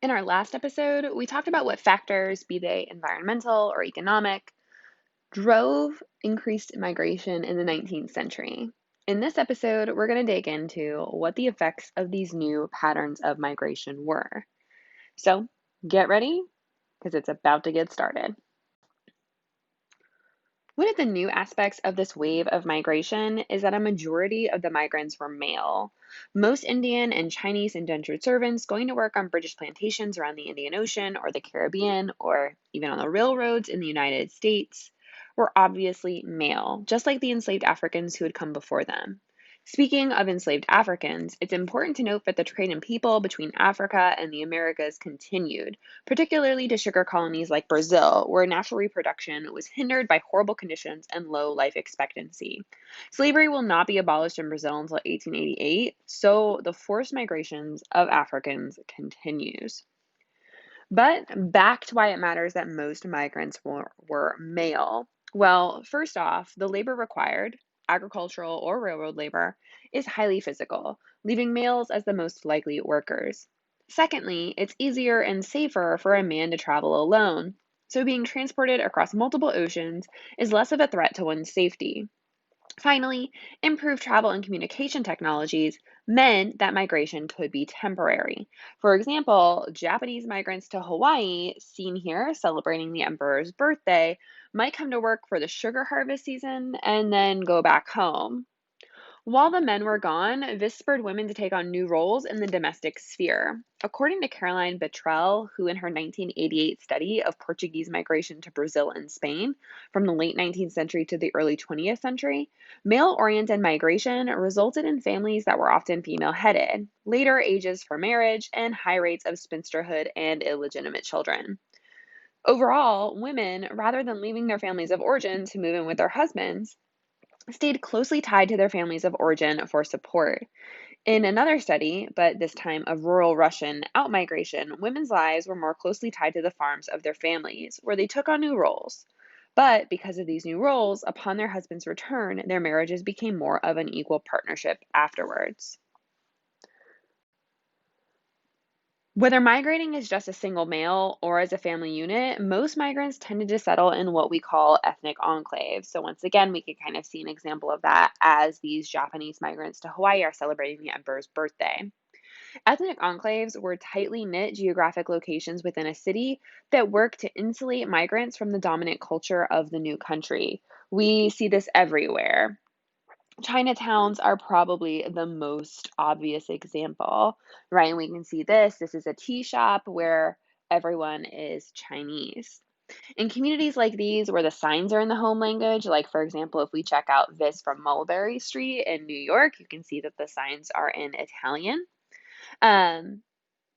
In our last episode, we talked about what factors, be they environmental or economic, drove increased migration in the 19th century. In this episode, we're going to dig into what the effects of these new patterns of migration were. So get ready, because it's about to get started. One of the new aspects of this wave of migration is that a majority of the migrants were male. Most Indian and Chinese indentured servants going to work on British plantations around the Indian Ocean or the Caribbean, or even on the railroads in the United States, were obviously male, just like the enslaved Africans who had come before them. Speaking of enslaved Africans, it's important to note that the trade in people between Africa and the Americas continued, particularly to sugar colonies like Brazil, where natural reproduction was hindered by horrible conditions and low life expectancy. Slavery will not be abolished in Brazil until 1888, so the forced migrations of Africans continues. But back to why it matters that most migrants were male. Well, first off, the labor required, agricultural or railroad labor, is highly physical, leaving males as the most likely workers. Secondly, it's easier and safer for a man to travel alone, so being transported across multiple oceans is less of a threat to one's safety. Finally, improved travel and communication technologies meant that migration could be temporary. For example, Japanese migrants to Hawaii, seen here celebrating the emperor's birthday, might come to work for the sugar harvest season and then go back home. While the men were gone, this spurred women to take on new roles in the domestic sphere. According to Caroline Betrell, who in her 1988 study of Portuguese migration to Brazil and Spain from the late 19th century to the early 20th century, male oriented migration resulted in families that were often female headed, later ages for marriage, and high rates of spinsterhood and illegitimate children. Overall, women, rather than leaving their families of origin to move in with their husbands, stayed closely tied to their families of origin for support. In another study, but this time of rural Russian outmigration, women's lives were more closely tied to the farms of their families, where they took on new roles. But because of these new roles, upon their husband's return, their marriages became more of an equal partnership afterwards. Whether migrating as just a single male or as a family unit, most migrants tended to settle in what we call ethnic enclaves. So, once again, we can kind of see an example of that as these Japanese migrants to Hawaii are celebrating the emperor's birthday. Ethnic enclaves were tightly knit geographic locations within a city that worked to insulate migrants from the dominant culture of the new country. We see this everywhere. Chinatowns are probably the most obvious example, right? And we can see this. This is a tea shop where everyone is Chinese. In communities like these, where the signs are in the home language, like for example, if we check out this from Mulberry Street in New York, you can see that the signs are in Italian. Um,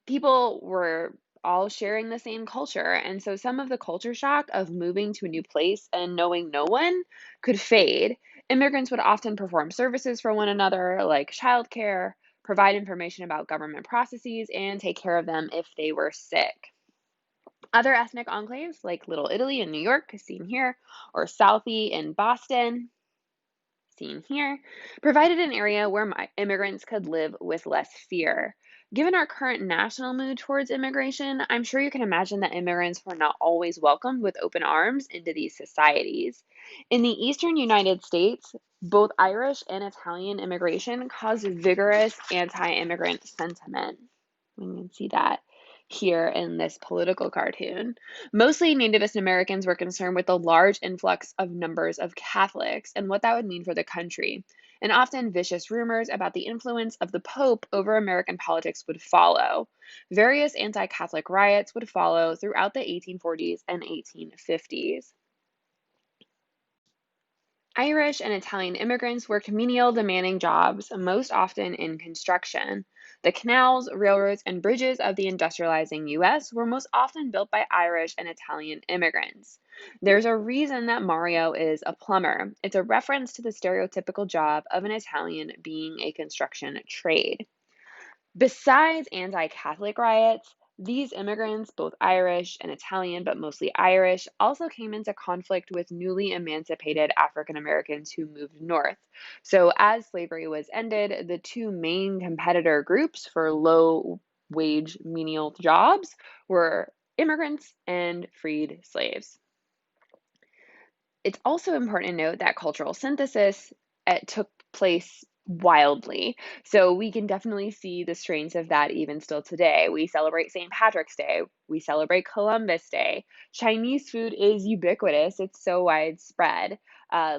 People were all sharing the same culture. And so some of the culture shock of moving to a new place and knowing no one could fade. Immigrants would often perform services for one another, like childcare, provide information about government processes, and take care of them if they were sick. Other ethnic enclaves, like Little Italy in New York, seen here, or Southie in Boston, seen here, provided an area where immigrants could live with less fear. Given our current national mood towards immigration, I'm sure you can imagine that immigrants were not always welcomed with open arms into these societies. In the eastern United States, both Irish and Italian immigration caused vigorous anti immigrant sentiment. We can see that here in this political cartoon. Mostly nativist Americans were concerned with the large influx of numbers of Catholics and what that would mean for the country. And often vicious rumors about the influence of the Pope over American politics would follow. Various anti Catholic riots would follow throughout the 1840s and 1850s. Irish and Italian immigrants worked menial, demanding jobs, most often in construction. The canals, railroads, and bridges of the industrializing U.S. were most often built by Irish and Italian immigrants. There's a reason that Mario is a plumber. It's a reference to the stereotypical job of an Italian being a construction trade. Besides anti Catholic riots, these immigrants, both Irish and Italian, but mostly Irish, also came into conflict with newly emancipated African Americans who moved north. So, as slavery was ended, the two main competitor groups for low wage menial jobs were immigrants and freed slaves. It's also important to note that cultural synthesis took place wildly. So we can definitely see the strains of that even still today. We celebrate St. Patrick's Day, we celebrate Columbus Day. Chinese food is ubiquitous, it's so widespread.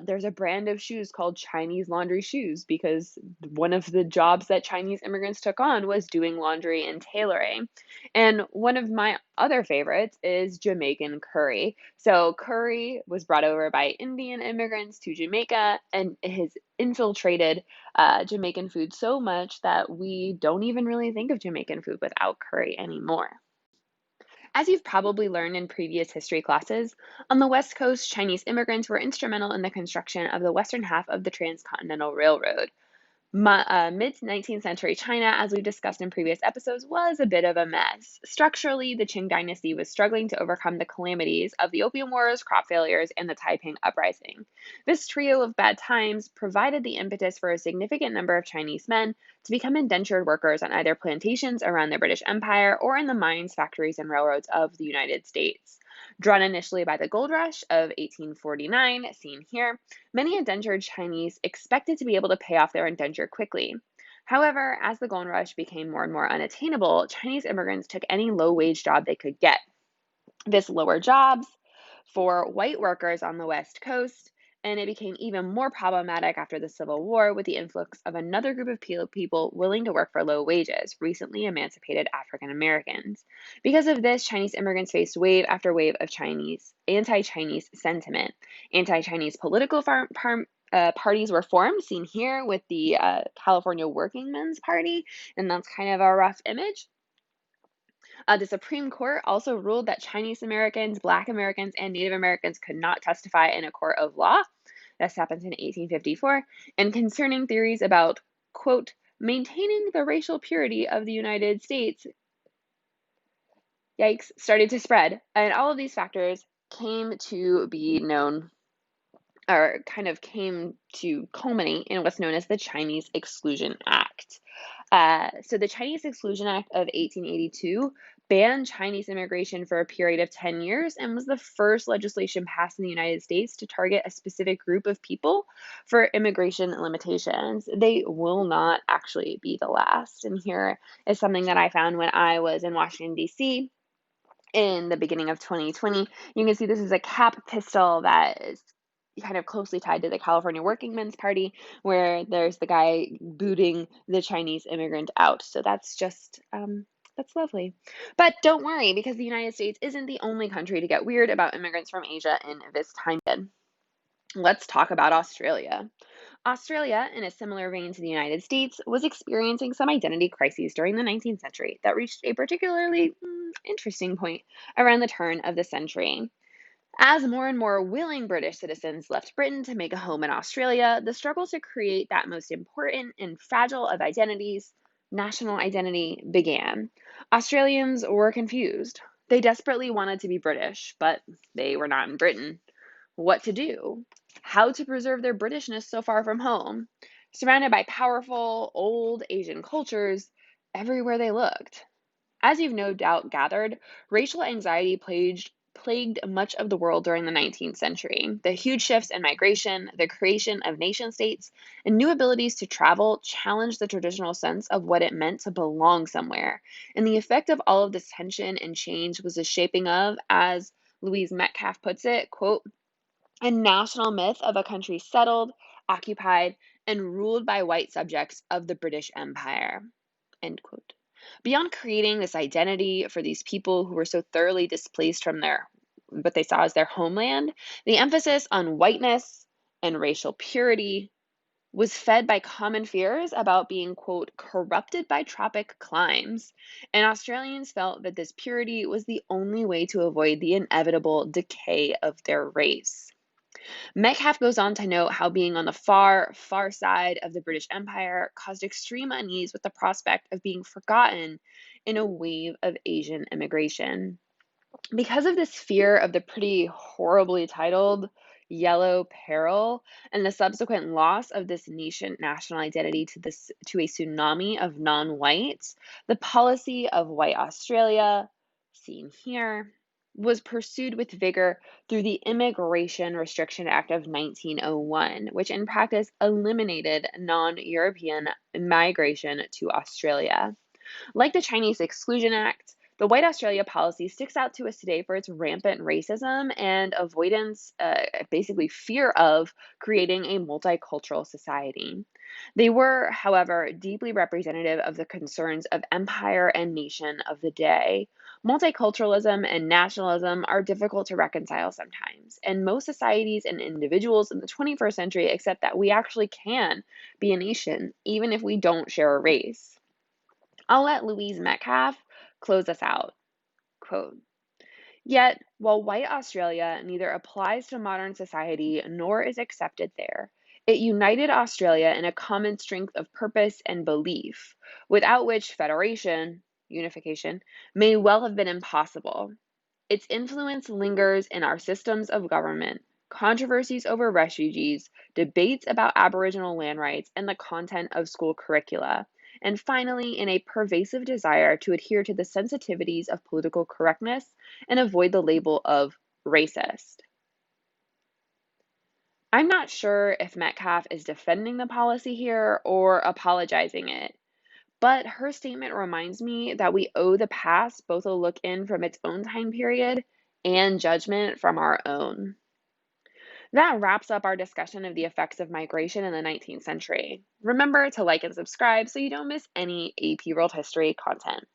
There's a brand of shoes called Chinese laundry shoes because one of the jobs that Chinese immigrants took on was doing laundry and tailoring. And one of my other favorites is Jamaican curry. So, curry was brought over by Indian immigrants to Jamaica, and it has infiltrated Jamaican food so much that we don't even really think of Jamaican food without curry anymore. As you've probably learned in previous history classes, on the West Coast, Chinese immigrants were instrumental in the construction of the western half of the Transcontinental Railroad. Mid 19th century China, as we've discussed in previous episodes, was a bit of a mess. Structurally, the Qing dynasty was struggling to overcome the calamities of the Opium Wars, crop failures, and the Taiping Uprising. This trio of bad times provided the impetus for a significant number of Chinese men to become indentured workers on either plantations around the British Empire or in the mines, factories, and railroads of the United States. Drawn initially by the gold rush of 1849, seen here, many indentured Chinese expected to be able to pay off their indenture quickly. However, as the gold rush became more and more unattainable, Chinese immigrants took any low wage job they could get. This lowered jobs for white workers on the West Coast, and it became even more problematic after the Civil War with the influx of another group of people willing to work for low wages, recently emancipated African Americans. Because of this, Chinese immigrants faced wave after wave of anti-Chinese sentiment. Anti-Chinese political parties were formed, seen here with the California Working Men's Party, and that's kind of a rough image. The Supreme Court also ruled that Chinese Americans, Black Americans, and Native Americans could not testify in a court of law. This happens in 1854. And concerning theories about, quote, maintaining the racial purity of the United States, yikes, started to spread. And all of these factors came to be known or kind of came to culminate in what's known as the Chinese Exclusion Act. So the Chinese Exclusion Act of 1882 banned Chinese immigration for a period of 10 years and was the first legislation passed in the United States to target a specific group of people for immigration limitations. They will not actually be the last. And here is something that I found when I was in Washington, D.C. in the beginning of 2020. You can see this is a cap pistol that is kind of closely tied to the California Working Men's Party, where there's the guy booting the Chinese immigrant out. So that's just that's lovely. But don't worry, because the United States isn't the only country to get weird about immigrants from Asia in this time period. Let's talk about Australia. Australia, in a similar vein to the United States, was experiencing some identity crises during the 19th century that reached a particularly interesting point around the turn of the century. As more and more willing British citizens left Britain to make a home in Australia, the struggle to create that most important and fragile of identities, national identity, began. Australians were confused. They desperately wanted to be British, but they were not in Britain. What to do? How to preserve their Britishness so far from home? Surrounded by powerful, old Asian cultures everywhere they looked. As you've no doubt gathered, racial anxiety plagued much of the world during the 19th century. The huge shifts in migration, the creation of nation states, and new abilities to travel challenged the traditional sense of what it meant to belong somewhere. And the effect of all of this tension and change was the shaping of, as Louise Metcalf puts it, quote, a national myth of a country settled, occupied, and ruled by white subjects of the British Empire. End quote. Beyond creating this identity for these people who were so thoroughly displaced from their what they saw as their homeland, the emphasis on whiteness and racial purity was fed by common fears about being, quote, corrupted by tropic climes. And Australians felt that this purity was the only way to avoid the inevitable decay of their race. Metcalf goes on to note how being on the far, far side of the British Empire caused extreme unease with the prospect of being forgotten in a wave of Asian immigration. Because of this fear of the pretty horribly titled, Yellow Peril, and the subsequent loss of this national identity to a tsunami of non-whites, the policy of white Australia, seen here, was pursued with vigor through the Immigration Restriction Act of 1901, which in practice eliminated non-European migration to Australia. Like the Chinese Exclusion Act, the White Australia policy sticks out to us today for its rampant racism and avoidance, basically fear of creating a multicultural society. They were, however, deeply representative of the concerns of empire and nation of the day. Multiculturalism and nationalism are difficult to reconcile sometimes, and most societies and individuals in the 21st century accept that we actually can be a nation, even if we don't share a race. I'll let Louise Metcalf close us out. Quote, "Yet, while white Australia neither applies to modern society nor is accepted there, it united Australia in a common strength of purpose and belief, without which unification, may well have been impossible. Its influence lingers in our systems of government, controversies over refugees, debates about Aboriginal land rights, and the content of school curricula, and finally, in a pervasive desire to adhere to the sensitivities of political correctness and avoid the label of racist." I'm not sure if Metcalf is defending the policy here or apologizing it, but her statement reminds me that we owe the past both a look in from its own time period and judgment from our own. That wraps up our discussion of the effects of migration in the 19th century. Remember to like and subscribe so you don't miss any AP World History content.